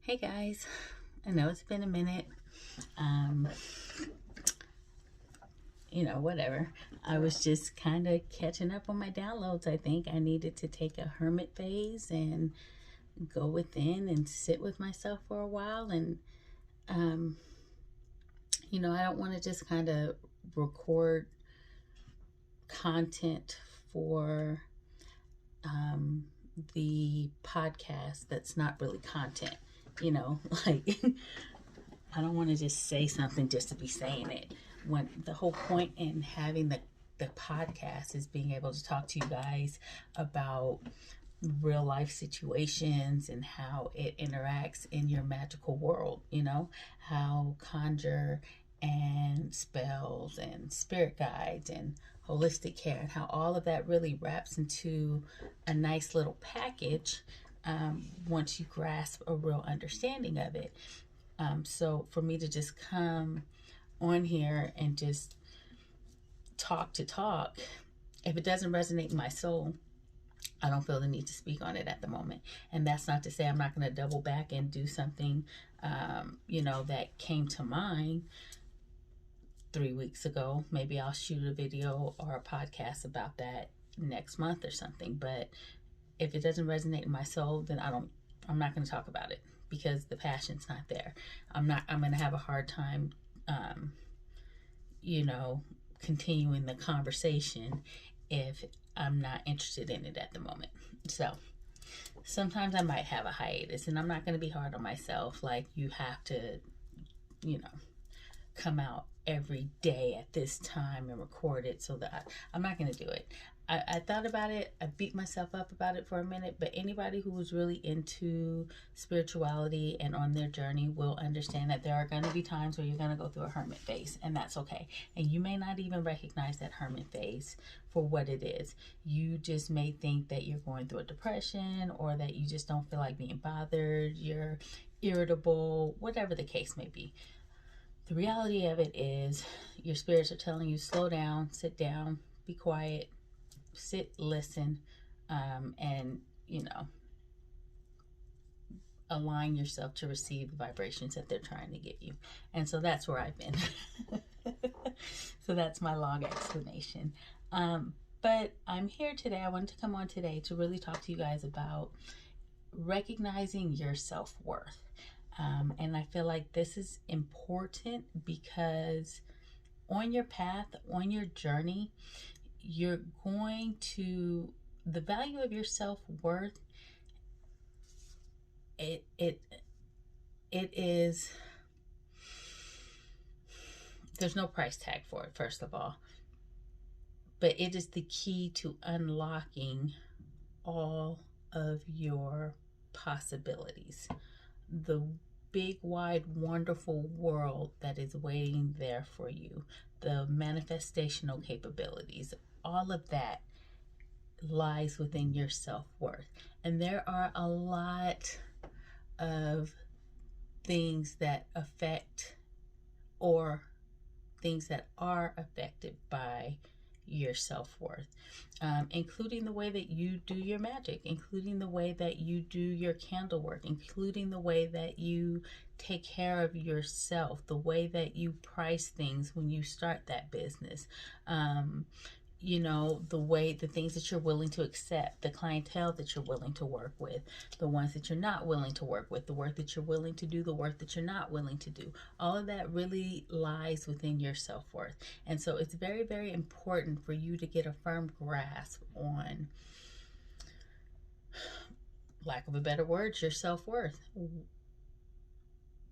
Hey guys, I know it's been a minute. Um, whatever. I was just kind of catching up on my downloads. I think I needed to take a hermit phase and go within and sit with myself for a while. And, um, I don't want to just kind of record content for the podcast that's not really content, like I don't want to just say something just to be saying it. When the whole point in having the podcast is being able to talk to you guys about real life situations and how it interacts in your magical world, how conjure and spells and spirit guides and holistic care and how all of that really wraps into a nice little package once you grasp a real understanding of it. So for me to just come on here and just talk to talk, if it doesn't resonate in my soul, I don't feel the need to speak on it at the moment. And that's not to say I'm not going to double back and do something, that came to mind 3 weeks ago. Maybe I'll shoot a video or a podcast about that next month or something. But if it doesn't resonate in my soul, then I'm not going to talk about it because the passion's not there. I'm going to have a hard time, continuing the conversation if I'm not interested in it at the moment. So sometimes I might have a hiatus, and I'm not going to be hard on myself. Like, you have to, come out every day at this time and record it, so that I'm not going to do it. I thought about it. I beat myself up about it for a minute, but anybody who was really into spirituality and on their journey will understand that there are going to be times where you're going to go through a hermit phase, and that's okay. And you may not even recognize that hermit phase for what it is. You just may think that you're going through a depression, or that you just don't feel like being bothered, you're irritable, whatever the case may be. The reality of it is your spirits are telling you, slow down, sit down, be quiet, sit, listen, and, align yourself to receive the vibrations that they're trying to get you. And so that's where I've been. So that's my long explanation. But I'm here today. I wanted to come on today to really talk to you guys about recognizing your self-worth. And I feel like this is important because on your path, on your journey, you're going to, the value of your self-worth, it is, there's no price tag for it, first of all, but it is the key to unlocking all of your possibilities. The big, wide, wonderful world that is waiting there for you, the manifestational capabilities, all of that lies within your self-worth. And there are a lot of things that affect, or things that are affected by your self-worth, including the way that you do your magic, including the way that you do your candle work, including the way that you take care of yourself, the way that you price things when you start that business, the things that you're willing to accept, the clientele that you're willing to work with, the ones that you're not willing to work with, the work that you're willing to do, the work that you're not willing to do. All of that really lies within your self-worth. And so it's very, very important for you to get a firm grasp on, lack of a better word, your self-worth.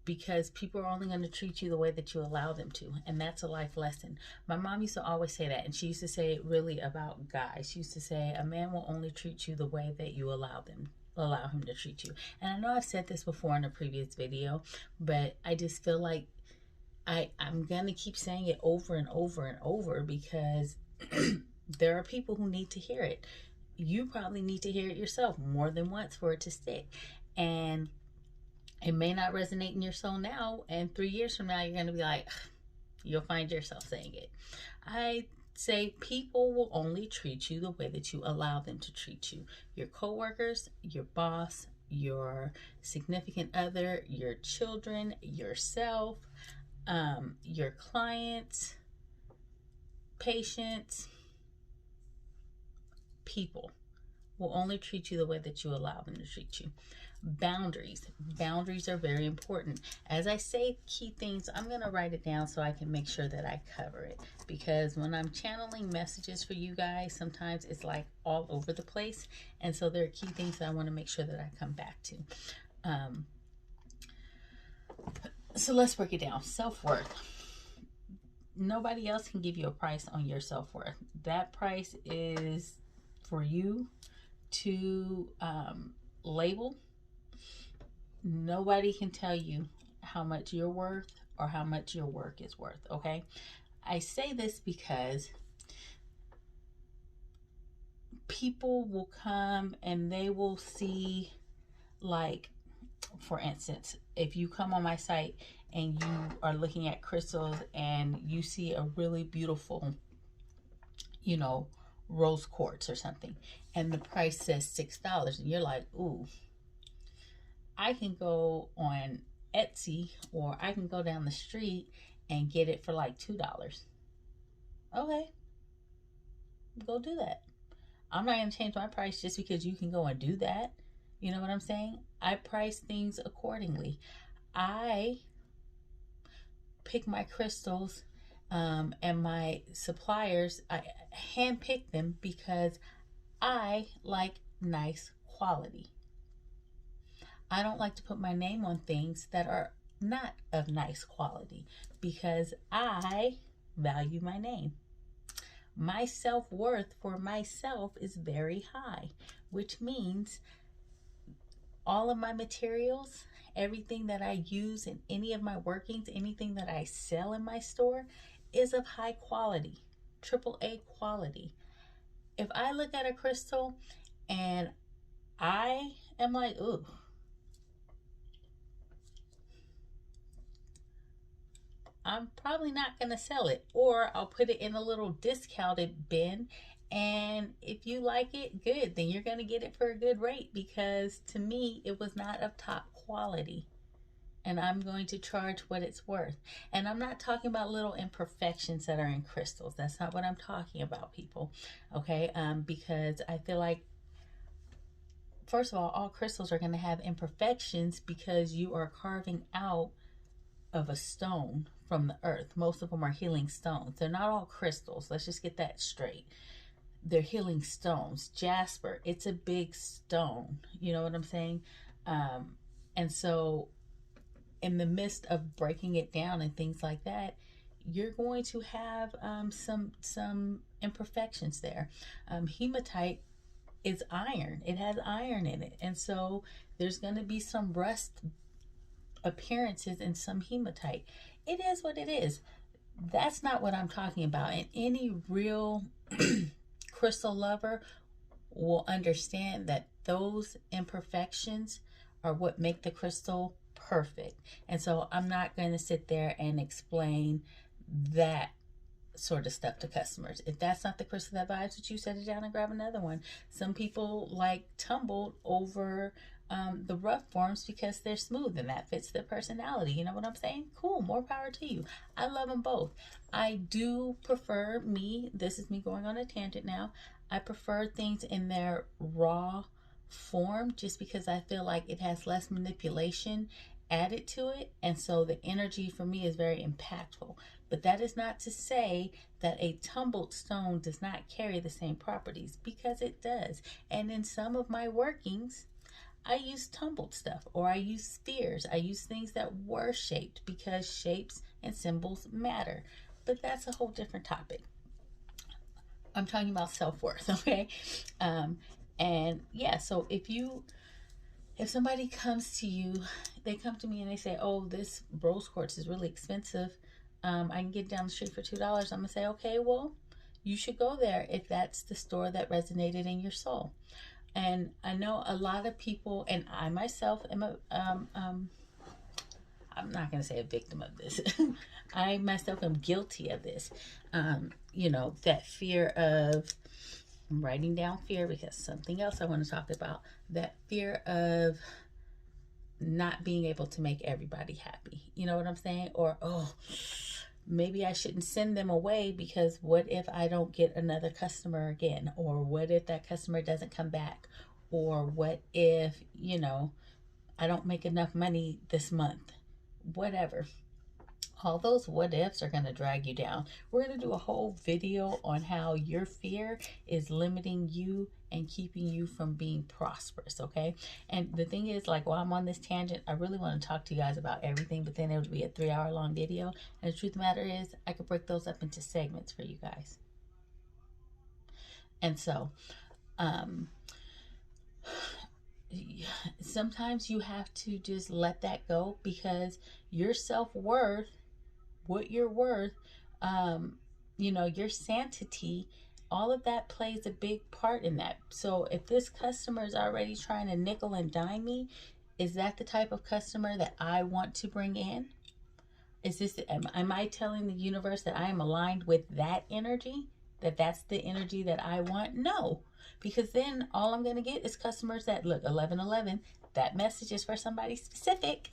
Because people are only going to treat you the way that you allow them to. And that's a life lesson. My mom used to always say that. And she used to say it really about guys. She used to say, a man will only treat you the way that you allow him to treat you. And I know I've said this before in a previous video, but I just feel like I'm going to keep saying it over and over and over, because there are people who need to hear it. You probably need to hear it yourself more than once for it to stick. And it may not resonate in your soul now, and 3 years from now, you're going to be like, you'll find yourself saying it. I say people will only treat you the way that you allow them to treat you. Your coworkers, your boss, your significant other, your children, yourself, your clients, patients, people will only treat you the way that you allow them to treat you. Boundaries are very important. As I say key things, I'm going to write it down so I can make sure that I cover it, because when I'm channeling messages for you guys, sometimes it's like all over the place, and so there are key things that I want to make sure that I come back to. So let's break it down. Self-worth. Nobody else can give you a price on your self-worth. That price is for you to label. Nobody can tell you how much you're worth or how much your work is worth, okay? I say this because people will come and they will see, like, for instance, if you come on my site and you are looking at crystals and you see a really beautiful, you know, rose quartz or something, and the price says $6, and you're like, ooh, I can go on Etsy or I can go down the street and get it for like $2. Okay, go do that. I'm not going to change my price just because you can go and do that. You know what I'm saying? I price things accordingly. I pick my crystals and my suppliers, I handpick them because I like nice quality. I don't like to put my name on things that are not of nice quality because I value my name. My self-worth for myself is very high, which means all of my materials, everything that I use in any of my workings, anything that I sell in my store is of high quality, AAA quality. If I look at a crystal and I am like, ooh, I'm probably not going to sell it, or I'll put it in a little discounted bin. And if you like it, good, then you're going to get it for a good rate, because to me, it was not of top quality. And I'm going to charge what it's worth. And I'm not talking about little imperfections that are in crystals. That's not what I'm talking about, people. Okay? Because I feel like, first of all crystals are going to have imperfections because you are carving out of a stone from the earth. Most of them are healing stones. They're not all crystals. Let's just get that straight. They're healing stones. Jasper, it's a big stone. You know what I'm saying? And so in the midst of breaking it down and things like that, you're going to have some imperfections there. Hematite is iron. It has iron in it. And so there's going to be some rust appearances in some hematite. It is what it is. That's not what I'm talking about. And any real crystal lover will understand that those imperfections are what make the crystal perfect. And so I'm not going to sit there and explain that sort of stuff to customers. If that's not the crystal that vibes with you, set it down and grab another one. Some people like tumbled over the rough forms because they're smooth and that fits their personality. You know what I'm saying? Cool, more power to you. I love them both. I do prefer this is me going on a tangent now. I prefer things in their raw form just because I feel like it has less manipulation added to it, and so the energy for me is very impactful. But that is not to say that a tumbled stone does not carry the same properties, because it does. And in some of my workings, I use tumbled stuff, or I use spheres. I use things that were shaped because shapes and symbols matter. But that's a whole different topic. I'm talking about self-worth, okay? And yeah, so if somebody comes to you, they come to me and they say, oh, this rose quartz is really expensive. I can get it down the street for $2. I'm going to say, okay, well, you should go there if that's the store that resonated in your soul. And I know a lot of people, and I myself am I'm not going to say a victim of this. I myself am guilty of this. You know, that fear of, I'm writing down fear because something else I want to talk about. That fear of not being able to make everybody happy. You know what I'm saying? Or, oh, maybe I shouldn't send them away because what if I don't get another customer again? Or what if that customer doesn't come back? Or what if, I don't make enough money this month? Whatever. All those what ifs are going to drag you down. We're going to do a whole video on how your fear is limiting you and keeping you from being prosperous, okay? And the thing is, like, while I'm on this tangent, I really want to talk to you guys about everything, but then it would be a 3-hour long video. And the truth of the matter is, I could break those up into segments for you guys. And so, sometimes you have to just let that go, because your self-worth, what you're worth, your sanity, all of that plays a big part in that. So if this customer is already trying to nickel and dime me, is that the type of customer that I want to bring in? Am I telling the universe that I am aligned with that energy? That's the energy that I want? No, because then all I'm going to get is customers that look 1111. That message is for somebody specific.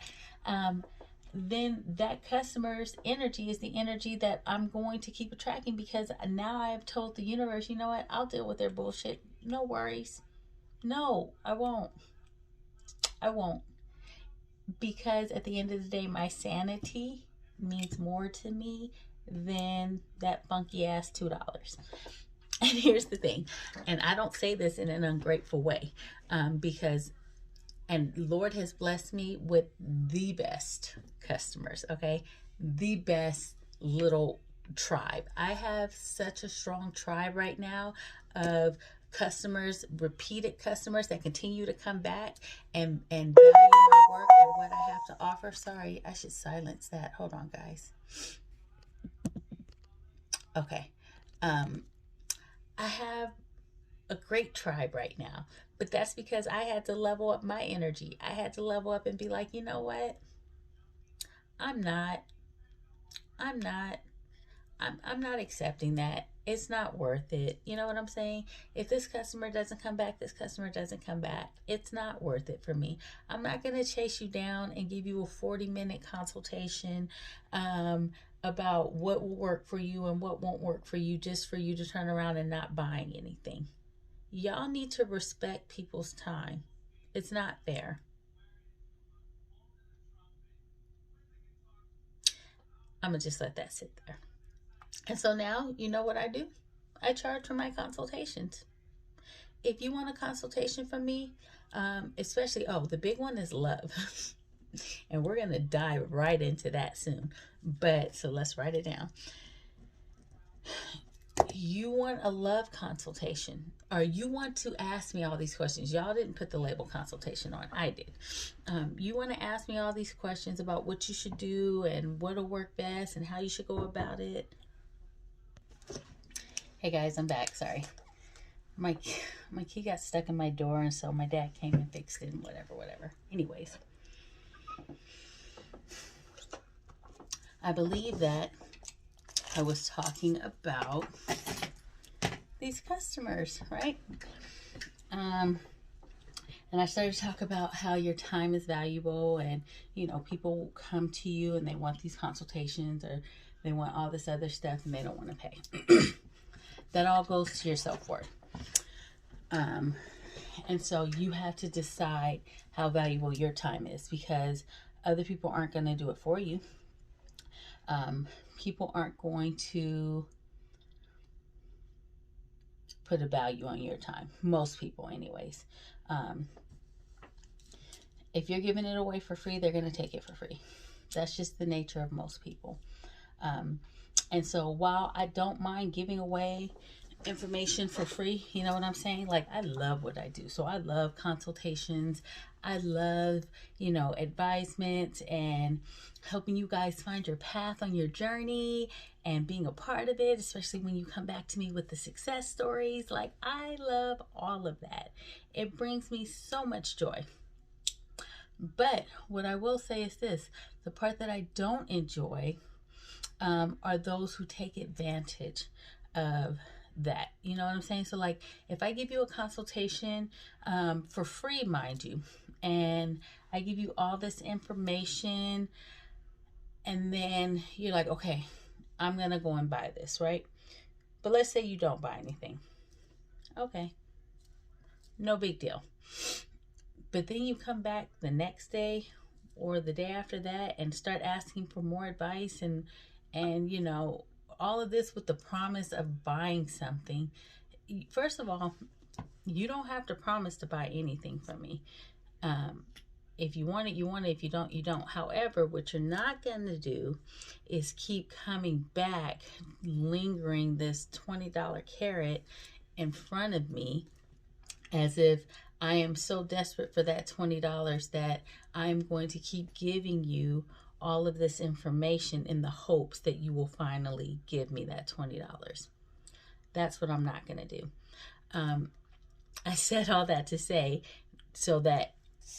Then that customer's energy is the energy that I'm going to keep attracting, because now I've told the universe, you know what, I'll deal with their bullshit. No worries. No, I won't. Because at the end of the day, my sanity means more to me than that funky ass $2. And here's the thing, and I don't say this in an ungrateful way, because Lord has blessed me with the best customers, okay? The best little tribe. I have such a strong tribe right now of customers, repeated customers that continue to come back and value my work and what I have to offer. Sorry, I should silence that. Hold on, guys. Okay. I have a great tribe right now, but that's because I had to level up my energy. I had to level up and be like, you know what? I'm not accepting that. It's not worth it. You know what I'm saying? If this customer doesn't come back, this customer doesn't come back. It's not worth it for me. I'm not going to chase you down and give you a 40-minute consultation about what will work for you and what won't work for you, just for you to turn around and not buying anything. Y'all need to respect people's time. It's not fair. I'm going to just let that sit there. And so now, you know what I do? I charge for my consultations. If you want a consultation from me, especially, the big one is love. And we're going to dive right into that soon. So let's write it down. You want a love consultation, or you want to ask me all these questions. Y'all didn't put the label consultation on. I did. You want to ask me all these questions about what you should do and what'll work best and how you should go about it. Hey guys, I'm back. Sorry. My key got stuck in my door, and so my dad came and fixed it and whatever. Anyways, I believe that I was talking about these customers, right? And I started to talk about how your time is valuable, and people come to you and they want these consultations, or they want all this other stuff and they don't want to pay. That all goes to your self-worth. And so you have to decide how valuable your time is, because other people aren't going to do it for you. People aren't going to put a value on your time. Most people anyways. If you're giving it away for free, they're going to take it for free. That's just the nature of most people. And so while I don't mind giving away information for free, you know what I'm saying? Like, I love what I do. So I love consultations. I love, advisement and helping you guys find your path on your journey and being a part of it, especially when you come back to me with the success stories. Like, I love all of that. It brings me so much joy. But what I will say is this: the part that I don't enjoy are those who take advantage of that. You know what I'm saying? So like, if I give you a consultation for free, mind you, and I give you all this information, and then you're like, okay, I'm going to go and buy this, right? But let's say you don't buy anything. Okay, no big deal. But then you come back the next day or the day after that and start asking for more advice, and you know, all of this with the promise of buying something. First of all, you don't have to promise to buy anything from me. If you want it, you want it. If you don't, you don't. However, what you're not going to do is keep coming back, lingering this $20 carrot in front of me as if I am so desperate for that $20 that I'm going to keep giving you all of this information in the hopes that you will finally give me that $20. That's what I'm not going to do. I said all that to say so that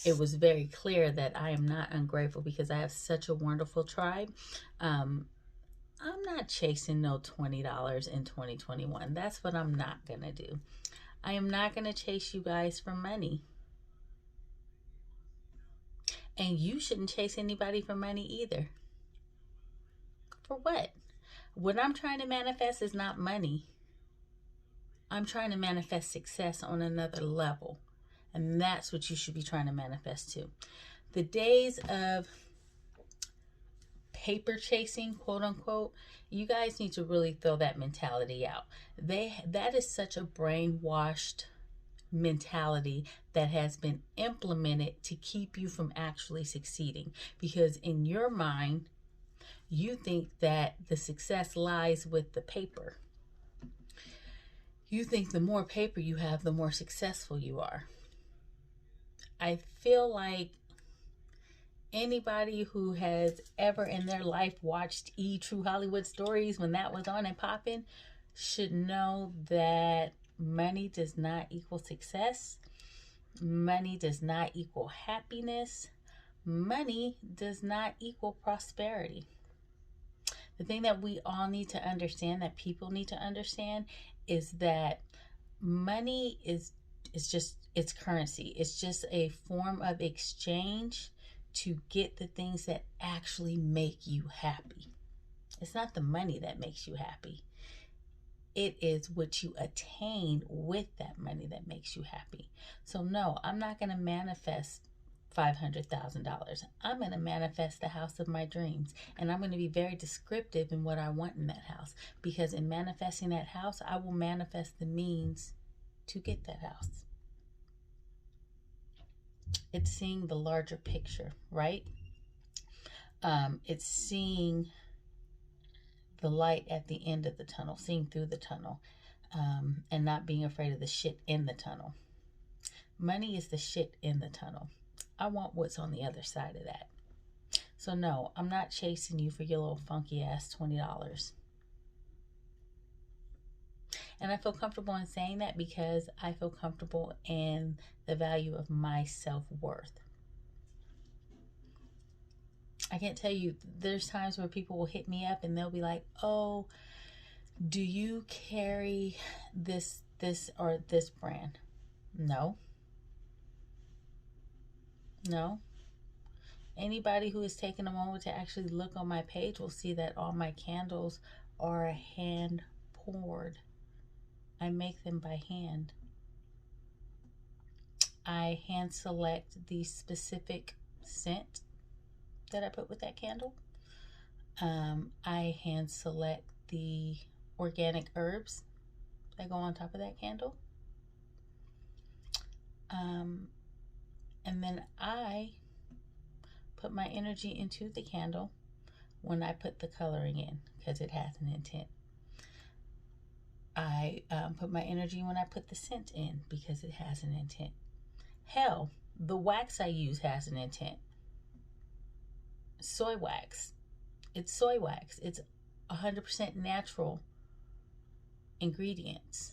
it was very clear that I am not ungrateful, because I have such a wonderful tribe. I'm not chasing no $20 in 2021. That's what I'm not going to do. I am not going to chase you guys for money. And you shouldn't chase anybody for money either. For what? What I'm trying to manifest is not money. I'm trying to manifest success on another level. And that's what you should be trying to manifest too. The days of paper chasing, quote unquote, you guys need to really throw that mentality out. That is such a brainwashed mentality that has been implemented to keep you from actually succeeding, because in your mind you think that the success lies with the paper. You think the more paper you have, the more successful you are. I feel like anybody who has ever in their life watched True Hollywood Stories when that was on and popping should know that money does not equal success. Money does not equal happiness. Money does not equal prosperity. The thing that we all need to understand, that people need to understand, is that money is just, it's currency. It's just a form of exchange to get the things that actually make you happy. It's not the money that makes you happy. It is what you attain with that money that makes you happy. So no, I'm not going to manifest $500,000. I'm going to manifest the house of my dreams. And I'm going to be very descriptive in what I want in that house. Because in manifesting that house, I will manifest the means to get that house. It's seeing the larger picture, right? It's seeing the light at the end of the tunnel, seeing through the tunnel, and not being afraid of the shit in the tunnel. Money is the shit in the tunnel. I want what's on the other side of that. So no, I'm not chasing you for your little funky ass $20. And I feel comfortable in saying that because I feel comfortable in the value of my self-worth. I can't tell you, there's times where people will hit me up and they'll be like, oh, do you carry this or this brand? No. Anybody who has taken a moment to actually look on my page will see that all my candles are hand poured. I make them by hand. I hand select the specific scent that I put with that candle. I hand select the organic herbs that go on top of that candle. And then I put my energy into the candle when I put the coloring in, because it has an intent. I put my energy when I put the scent in, because it has an intent. Hell, the wax I use has an intent. Soy wax. It's soy wax. It's 100% natural ingredients.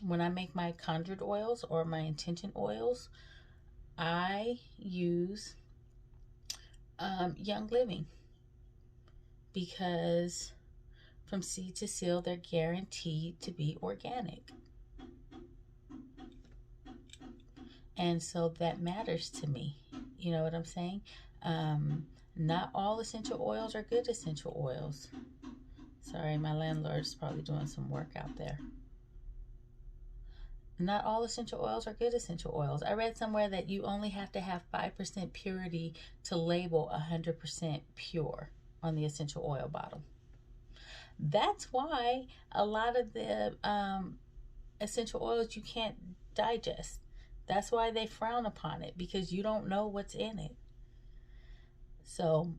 When I make my conjured oils or my intention oils, I use Young Living, because from seed to seal, they're guaranteed to be organic. And so that matters to me. You know what I'm saying? Not all essential oils are good essential oils. Sorry, my landlord's probably doing some work out there. Not all essential oils are good essential oils. I read somewhere that you only have to have 5% purity to label 100% pure on the essential oil bottle. That's why a lot of the essential oils you can't digest. That's why they frown upon it, because you don't know what's in it. So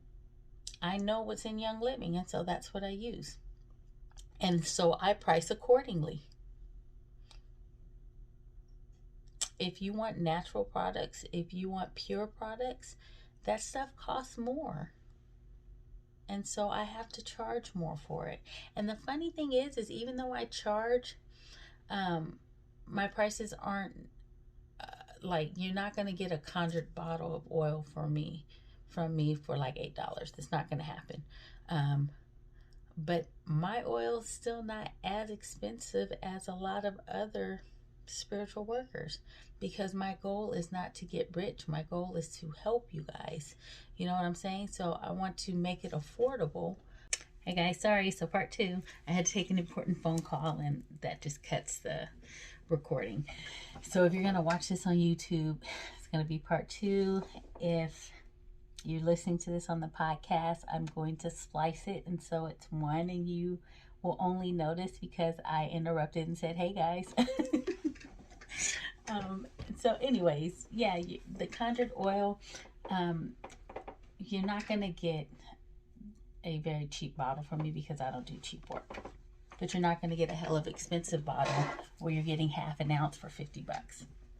I know what's in Young Living, and so that's what I use. And so I price accordingly. If you want natural products, if you want pure products, that stuff costs more. And so I have to charge more for it. And the funny thing is even though I charge, my prices aren't like, you're not going to get a conjured bottle of oil from me for like $8. That's not going to happen. But my oil is still not as expensive as a lot of other spiritual workers, because my goal is not to get rich. My goal is to help you guys. You know what I'm saying? So I want to make it affordable. Hey guys, sorry. So part 2, I had to take an important phone call, and that just cuts the recording. So if you're going to watch this on YouTube, it's going to be part 2. If you're listening to this on the podcast, I'm going to splice it, and so it's 1, and you will only notice because I interrupted and said, hey guys. So anyways, yeah, the conjured oil, you're not going to get a very cheap bottle from me because I don't do cheap work. But you're not going to get a hell of expensive bottle where you're getting half an ounce for $50.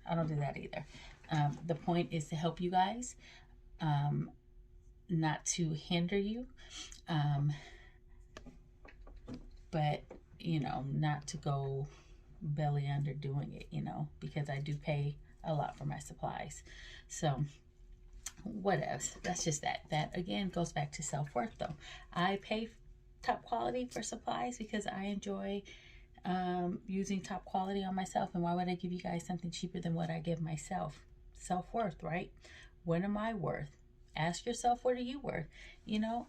I don't do that either. The point is to help you guys, not to hinder you, but, you know, not to go belly under doing it, you know, because I do pay a lot for my supplies. So what else? That's just that. That again goes back to self-worth though. I pay top quality for supplies because I enjoy using top quality on myself. And why would I give you guys something cheaper than what I give myself? Self-worth, right? What am I worth? Ask yourself, what are you worth? You know,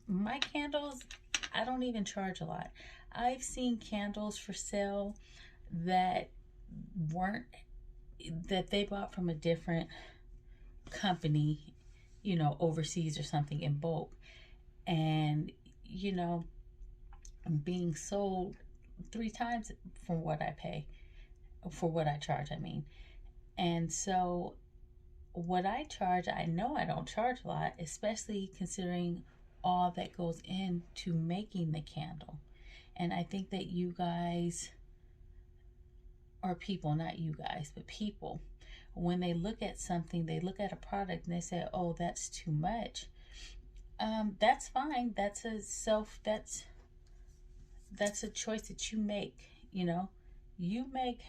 my candles, I don't even charge a lot. I've seen candles for sale that they bought from a different company, you know, overseas or something in bulk, and, you know, being sold 3 times from what I pay, for what I charge, I mean. And so what I charge, I know I don't charge a lot, especially considering all that goes into making the candle. And I think that you guys, or people, not you guys, but people, when they look at something, they look at a product and they say, oh, that's too much. That's fine. That's a choice that you make. You know, you make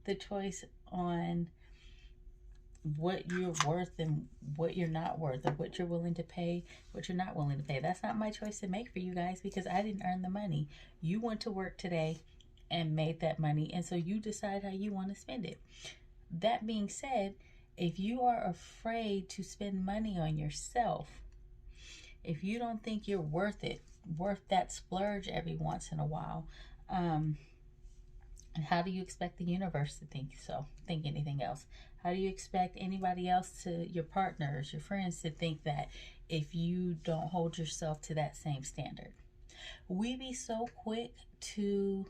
the choice on what you're worth and what you're not worth, or what you're willing to pay, what you're not willing to pay. That's not my choice to make for you guys, because I didn't earn the money. You went to work today and made that money, and so you decide how you want to spend it. That being said, if you are afraid to spend money on yourself, if you don't think you're worth it, worth that splurge every once in a while, and how do you expect the universe to think anything else? How do you expect anybody else, your partners, your friends, to think that if you don't hold yourself to that same standard? We be so quick to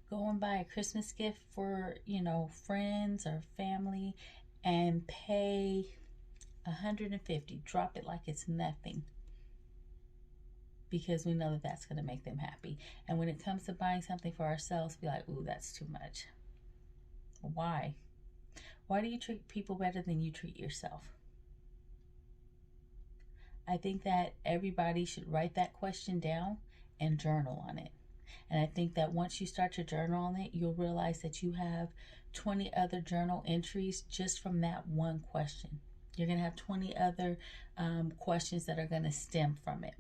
go and buy a Christmas gift for, you know, friends or family and pay $150, drop it like it's nothing, because we know that that's going to make them happy. And when it comes to buying something for ourselves, be like, ooh, that's too much. Why? Why do you treat people better than you treat yourself? I think that everybody should write that question down and journal on it. And I think that once you start to journal on it, you'll realize that you have 20 other journal entries just from that one question. You're going to have 20 other questions that are going to stem from it.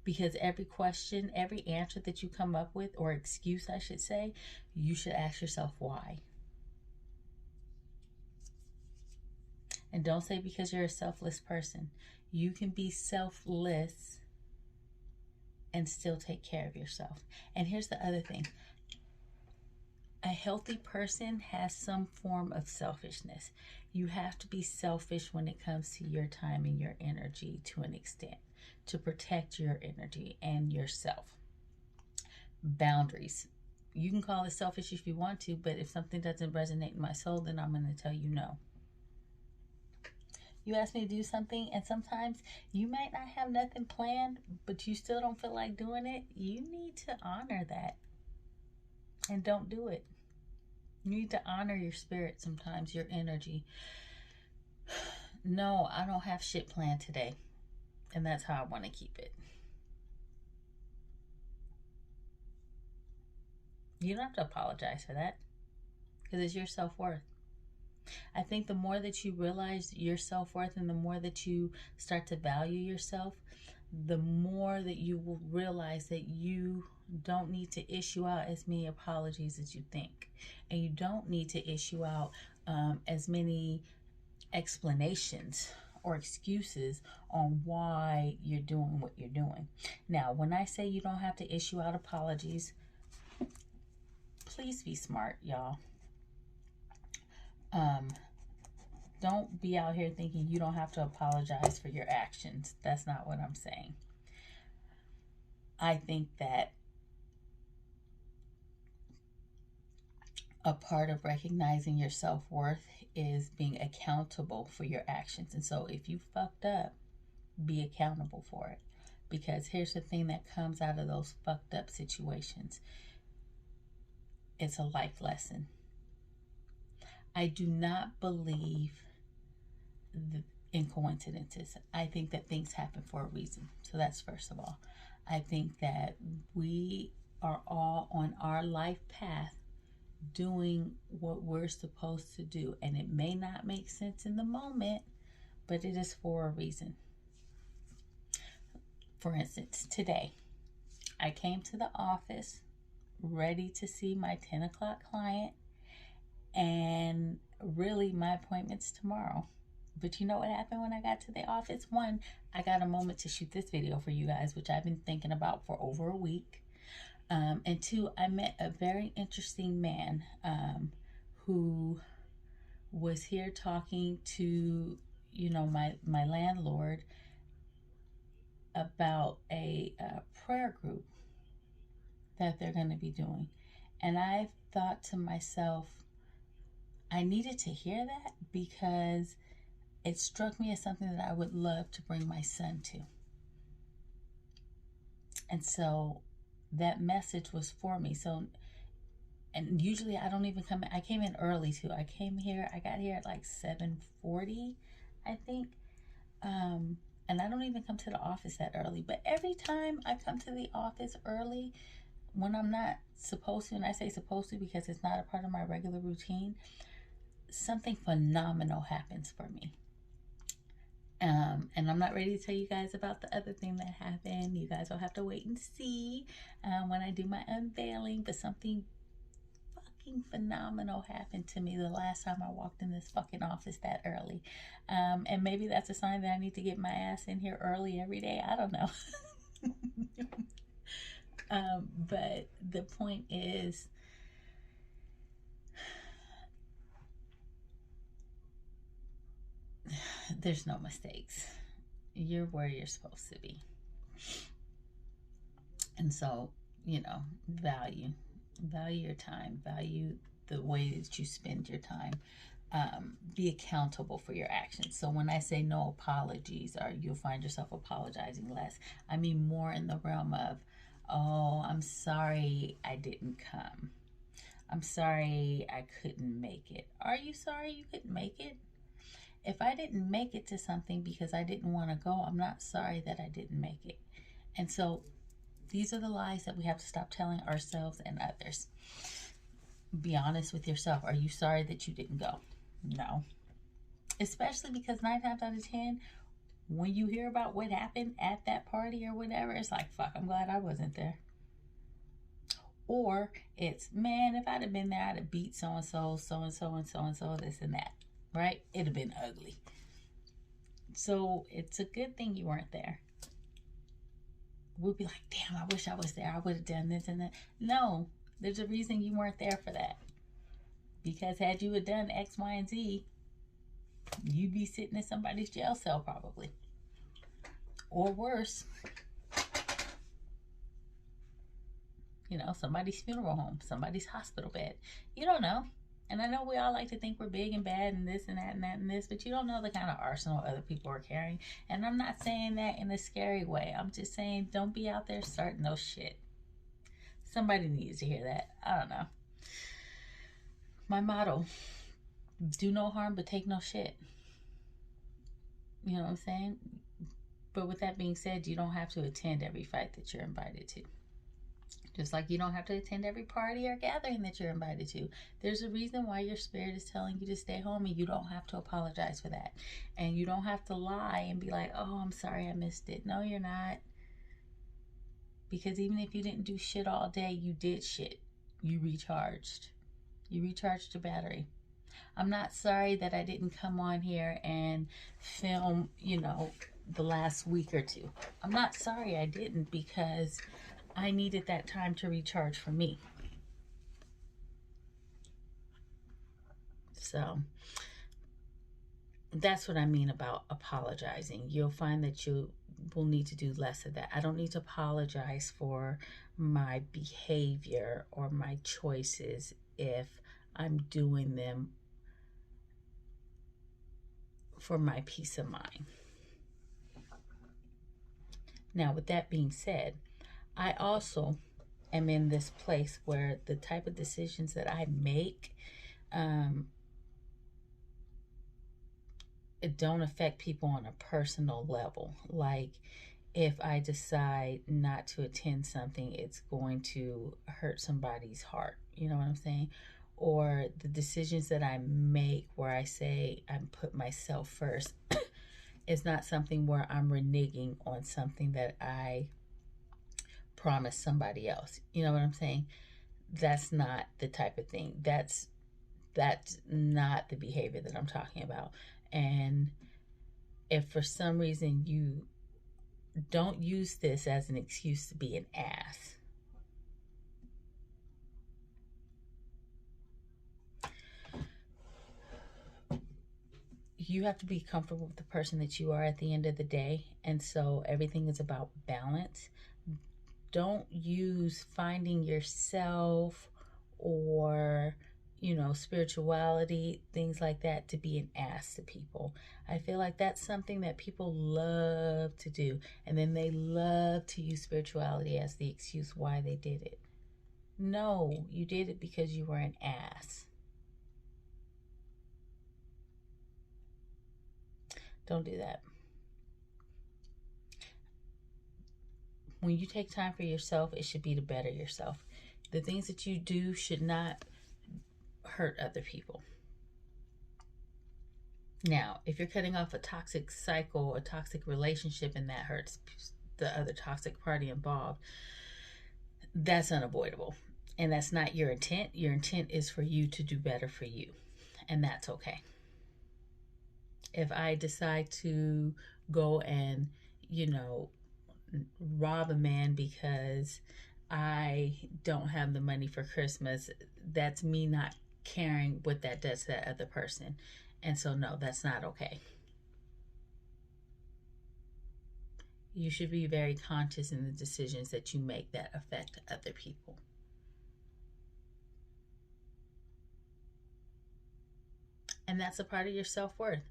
Because every question, every answer that you come up with, or excuse, I should say, you should ask yourself why. And don't say because you're a selfless person. You can be selfless and still take care of yourself. And here's the other thing. A healthy person has some form of selfishness. You have to be selfish when it comes to your time and your energy to an extent, to protect your energy and yourself. Boundaries. You can call it selfish if you want to, but if something doesn't resonate in my soul, then I'm going to tell you no. You ask me to do something, and sometimes you might not have nothing planned, but you still don't feel like doing it. You need to honor that and don't do it. You need to honor your spirit sometimes, your energy. No, I don't have shit planned today, and that's how I want to keep it. You don't have to apologize for that, because it's your self-worth. I think the more that you realize your self-worth and the more that you start to value yourself, the more that you will realize that you don't need to issue out as many apologies as you think. And you don't need to issue out as many explanations or excuses on why you're doing what you're doing. Now, when I say you don't have to issue out apologies, please be smart, y'all. Don't be out here thinking you don't have to apologize for your actions. That's not what I'm saying. I think that a part of recognizing your self-worth is being accountable for your actions. And so if you fucked up, be accountable for it. Because here's the thing that comes out of those fucked up situations. It's a life lesson. I do not believe in coincidences. I think that things happen for a reason. So that's first of all. I think that we are all on our life path doing what we're supposed to do. And it may not make sense in the moment, but it is for a reason. For instance, today, I came to the office ready to see my 10 o'clock client, and really my appointment's tomorrow. But you know what happened when I got to the office? One, I got a moment to shoot this video for you guys, which I've been thinking about for over a week. And two, I met a very interesting man who was here talking to, my landlord about a prayer group that they're going to be doing. And I thought to myself, I needed to hear that because it struck me as something that I would love to bring my son to. And so that message was for me. So, and usually I don't even come in. I came in early too. I got here at like 7:40, I think. And I don't even come to the office that early. But every time I come to the office early, when I'm not supposed to, and I say supposed to because it's not a part of my regular routine, something phenomenal happens for me. And I'm not ready to tell you guys about the other thing that happened. You guys will have to wait and see when I do my unveiling. But something fucking phenomenal happened to me the last time I walked in this fucking office that early. And maybe that's a sign that I need to get my ass in here early every day. I don't know. But the point is, there's no mistakes. You're where you're supposed to be. And so, value your time, value the way that you spend your time. Be accountable for your actions. So when I say no apologies, or you'll find yourself apologizing less, I mean more in the realm of, oh, I'm sorry I didn't come. I'm sorry I couldn't make it. Are you sorry you couldn't make it? If I didn't make it to something because I didn't want to go, I'm not sorry that I didn't make it. And so these are the lies that we have to stop telling ourselves and others. Be honest with yourself. Are you sorry that you didn't go? No. Especially because 9 times out of 10, when you hear about what happened at that party or whatever, it's like, fuck, I'm glad I wasn't there. Or it's, man, if I'd have been there, I'd have beat so and so, so and so, and so and so, this and that, right? It'd have been ugly. So it's a good thing you weren't there. We'll be like, damn, I wish I was there. I would have done this and that. No, there's a reason you weren't there for that. Because had you had done X, Y, and Z, you'd be sitting in somebody's jail cell probably. Or worse, you know, somebody's funeral home, somebody's hospital bed. You don't know. And I know we all like to think we're big and bad and this and that and that and this, but you don't know the kind of arsenal other people are carrying. And I'm not saying that in a scary way. I'm just saying don't be out there starting no shit. Somebody needs to hear that. I don't know. My motto, do no harm but take no shit. You know what I'm saying? But with that being said, you don't have to attend every fight that you're invited to. Just like you don't have to attend every party or gathering that you're invited to. There's a reason why your spirit is telling you to stay home, and you don't have to apologize for that. And you don't have to lie and be like, oh, I'm sorry I missed it. No, you're not. Because even if you didn't do shit all day, you did shit. You recharged. You recharged your battery. I'm not sorry that I didn't come on here and film, you know, the last week or two. I'm not sorry I didn't, because I needed that time to recharge for me. So that's what I mean about apologizing. You'll find that you will need to do less of that. I don't need to apologize for my behavior or my choices if I'm doing them for my peace of mind. Now, with that being said, I also am in this place where the type of decisions that I make, it don't affect people on a personal level. Like, if I decide not to attend something, it's going to hurt somebody's heart. You know what I'm saying? Or the decisions that I make where I say I put myself first is not something where I'm reneging on something that I promise somebody else. You know what I'm saying? That's not the type of thing. That's not the behavior that I'm talking about. And if for some reason you don't use this as an excuse to be an ass. You have to be comfortable with the person that you are at the end of the day. And so everything is about balance. Don't use finding yourself or, you know, spirituality, things like that, to be an ass to people. I feel like that's something that people love to do. And then they love to use spirituality as the excuse why they did it. No, you did it because you were an ass. Don't do that. When you take time for yourself, it should be to better yourself. The things that you do should not hurt other people. Now, if you're cutting off a toxic cycle, a toxic relationship, and that hurts the other toxic party involved, that's unavoidable. And that's not your intent. Your intent is for you to do better for you. And that's okay. If I decide to go and, you know, rob a man because I don't have the money for Christmas, that's me not caring what that does to that other person. And so, no, that's not okay. You should be very conscious in the decisions that you make that affect other people. And that's a part of your self-worth.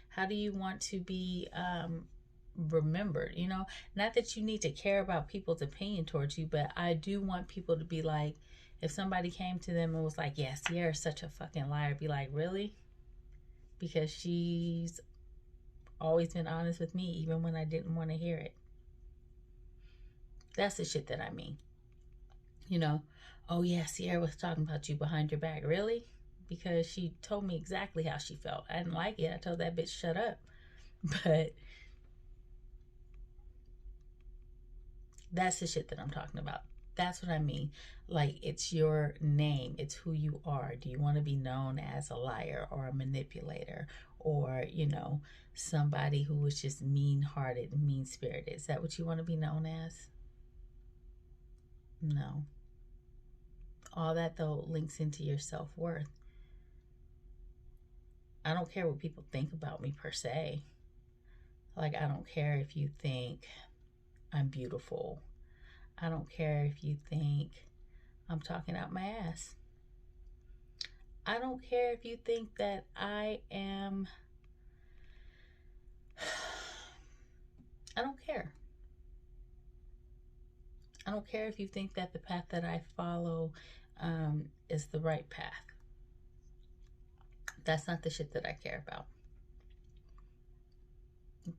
How do you want to be remembered? You know, not that you need to care about people's opinion towards you, but I do want people to be like, if somebody came to them and was like, yeah, Sierra's such a fucking liar, be like, really? Because she's always been honest with me, even when I didn't want to hear it. That's the shit that I mean. You know, oh yeah, Sierra was talking about you behind your back. Really? Because she told me exactly how she felt. I didn't like it. I told that bitch, shut up. But That's the shit that I'm talking about. That's what I mean. Like, it's your name, it's who you are. Do you want to be known as a liar or a manipulator, or, somebody who was just mean hearted and mean spirited? Is that what you want to be known as? No. All that, though, links into your self worth. I don't care what people think about me per se. Like, I don't care if you think I'm beautiful. I don't care if you think I'm talking out my ass. I don't care if you think that I am. I don't care. I don't care if you think that the path that I follow is the right path. That's not the shit that I care about.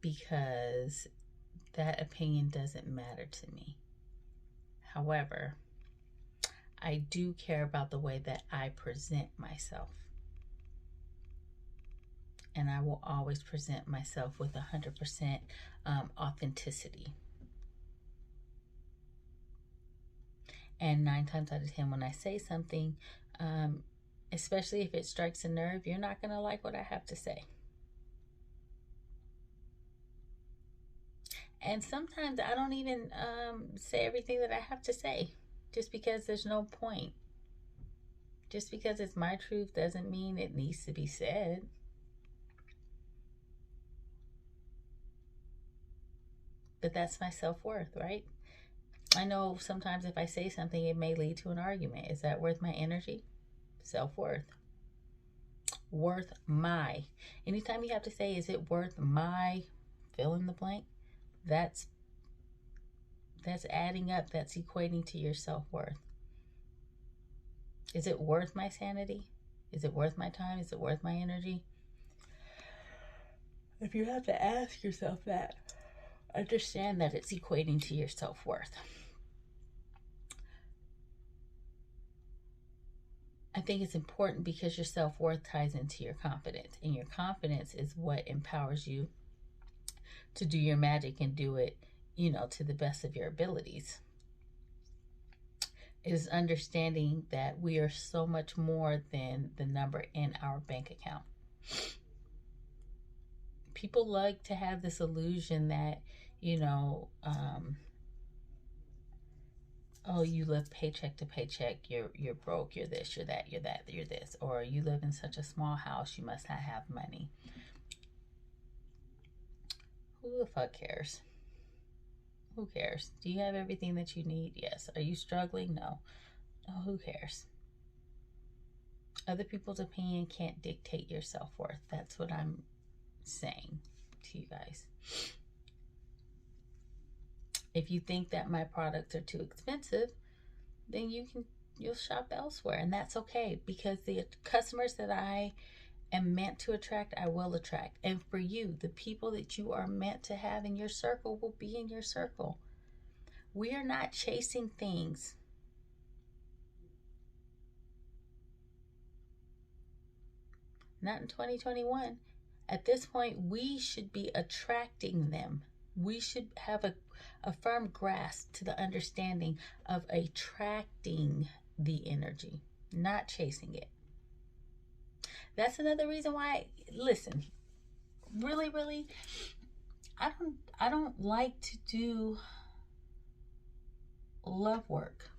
Because that opinion doesn't matter to me. However, I do care about the way that I present myself. And I will always present myself with 100% authenticity. And 9 times out of 10, when I say something, especially if it strikes a nerve, you're not going to like what I have to say. And sometimes I don't even say everything that I have to say, just because there's no point. Just because it's my truth doesn't mean it needs to be said. But that's my self-worth, right? I know sometimes if I say something, it may lead to an argument. Is that worth my energy? Self-worth. Worth my. Anytime you have to say, is it worth my fill in the blank? That's adding up. That's equating to your self-worth. Is it worth my sanity? Is it worth my time? Is it worth my energy? If you have to ask yourself that, understand that it's equating to your self-worth. I think it's important because your self-worth ties into your confidence. And your confidence is what empowers you to do your magic and do it, to the best of your abilities. It is understanding that we are so much more than the number in our bank account. People like to have this illusion that, oh, you live paycheck to paycheck, you're broke, you're this, you're that, you're that, you're this, or you live in such a small house, you must not have money. Who the fuck cares? Who cares? Do you have everything that you need? Yes. Are you struggling? No. Oh, who cares? Other people's opinion can't dictate your self-worth. That's what I'm saying to you guys. If you think that my products are too expensive, then you'll shop elsewhere, and that's okay, because the customers that I am meant to attract, I will attract. And for you, the people that you are meant to have in your circle will be in your circle. We are not chasing things. Not in 2021. At this point, we should be attracting them. We should have a firm grasp to the understanding of attracting the energy, not chasing it. That's another reason why, listen, really, I don't like to do love work.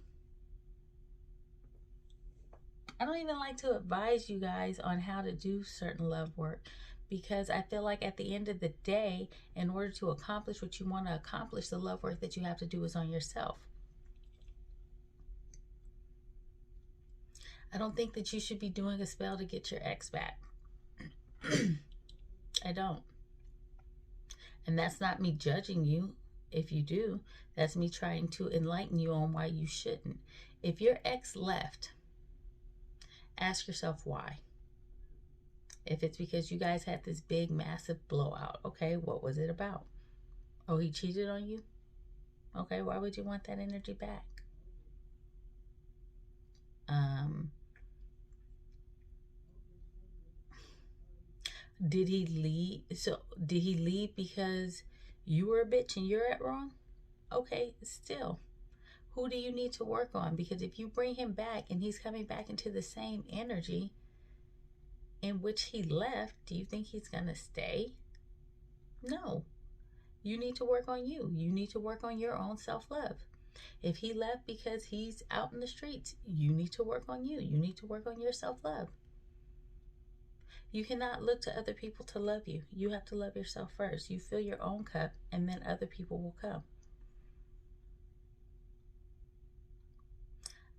I don't even like to advise you guys on how to do certain love work, because I feel like at the end of the day, in order to accomplish what you want to accomplish, the love work that you have to do is on yourself. I don't think that you should be doing a spell to get your ex back. I don't. And that's not me judging you if you do. That's me trying to enlighten you on why you shouldn't. If your ex left, ask yourself why. If it's because you guys had this big, massive blowout, okay, what was it about? Oh, he cheated on you? Okay, why would you want that energy back? Did he leave? So, did he leave because you were a bitch and you're at wrong? Okay, still, who do you need to work on? Because if you bring him back and he's coming back into the same energy in which he left, do you think he's going to stay? No. You need to work on you. You need to work on your own self-love. If he left because he's out in the streets, you need to work on you. You need to work on your self-love. You cannot look to other people to love you. You have to love yourself first. You fill your own cup, and then other people will come.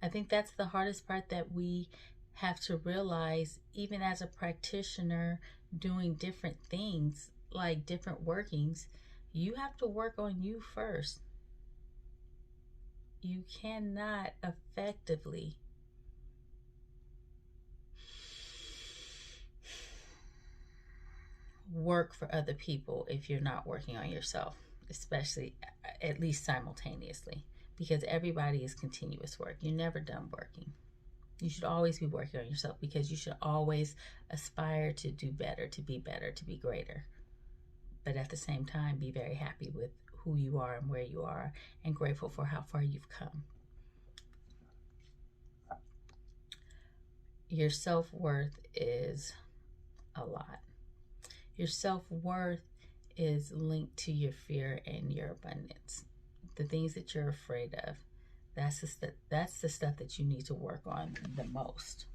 I think that's the hardest part that we have to realize, even as a practitioner doing different things, like different workings. You have to work on you first. You cannot effectively work for other people if you're not working on yourself, especially at least simultaneously, because everybody is continuous work. You're never done working. You should always be working on yourself, because you should always aspire to do better, to be greater. But at the same time, be very happy with who you are and where you are, and grateful for how far you've come. Your self-worth is a lot. Your self-worth is linked to your fear and your abundance. The things that you're afraid of, that's the stuff that you need to work on the most.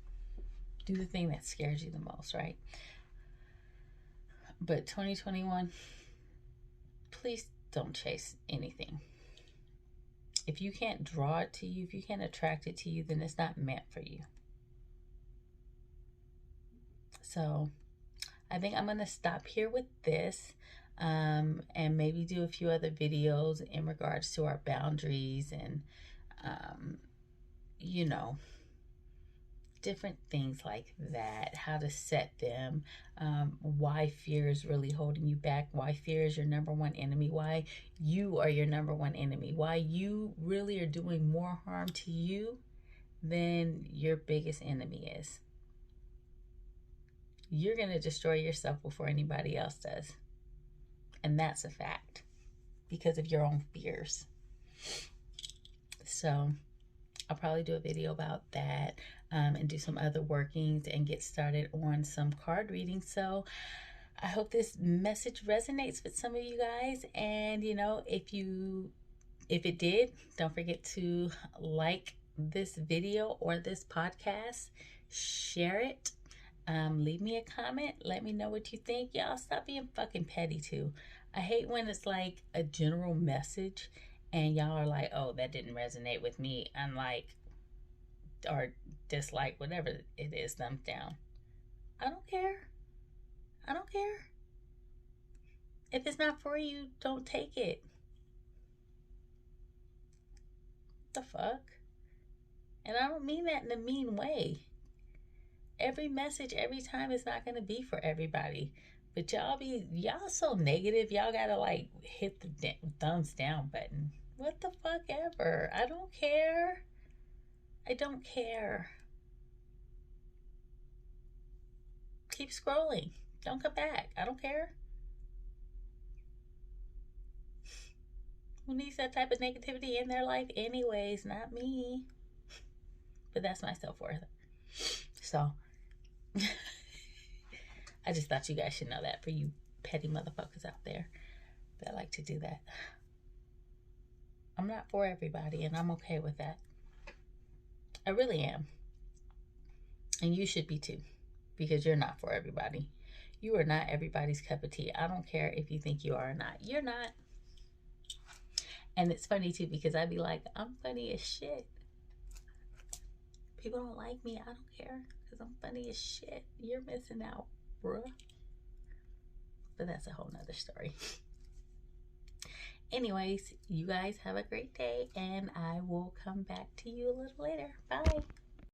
Do the thing that scares you the most, right? But 2021, please don't chase anything. If you can't draw it to you, if you can't attract it to you, then it's not meant for you. So I think I'm going to stop here with this, and maybe do a few other videos in regards to our boundaries and, you know, different things like that, how to set them, why fear is really holding you back, why fear is your number one enemy, why you are your number one enemy, why you really are doing more harm to you than your biggest enemy is. You're going to destroy yourself before anybody else does. And that's a fact, because of your own fears. So I'll probably do a video about that, and do some other workings and get started on some card reading. So I hope this message resonates with some of you guys. And, you know, if it did, don't forget to like this video or this podcast, share it. Leave me a comment. Let me know what you think. Y'all stop being fucking petty too. I hate when it's like a general message and y'all are like, oh, that didn't resonate with me. Unlike or dislike, whatever it is, thumbs down. I don't care. I don't care. If it's not for you, don't take it. The fuck? And I don't mean that in a mean way. Every message, every time, is not going to be for everybody. But y'all so negative. Y'all got to like hit the thumbs down button. What the fuck ever. I don't care. I don't care. Keep scrolling. Don't come back. I don't care. Who needs that type of negativity in their life anyways? Not me. But that's my self-worth. So I just thought you guys should know that, for you petty motherfuckers out there that like to do that. I'm not for everybody, and I'm okay with that. I really am. And you should be too, because you're not for everybody. You are not everybody's cup of tea. I don't care if you think you are or not. You're not. And it's funny too, because I'd be like, I'm funny as shit. People don't like me. I don't care, because I'm funny as shit. You're missing out, bruh. But that's a whole nother story. Anyways, you guys have a great day, and I will come back to you a little later. Bye.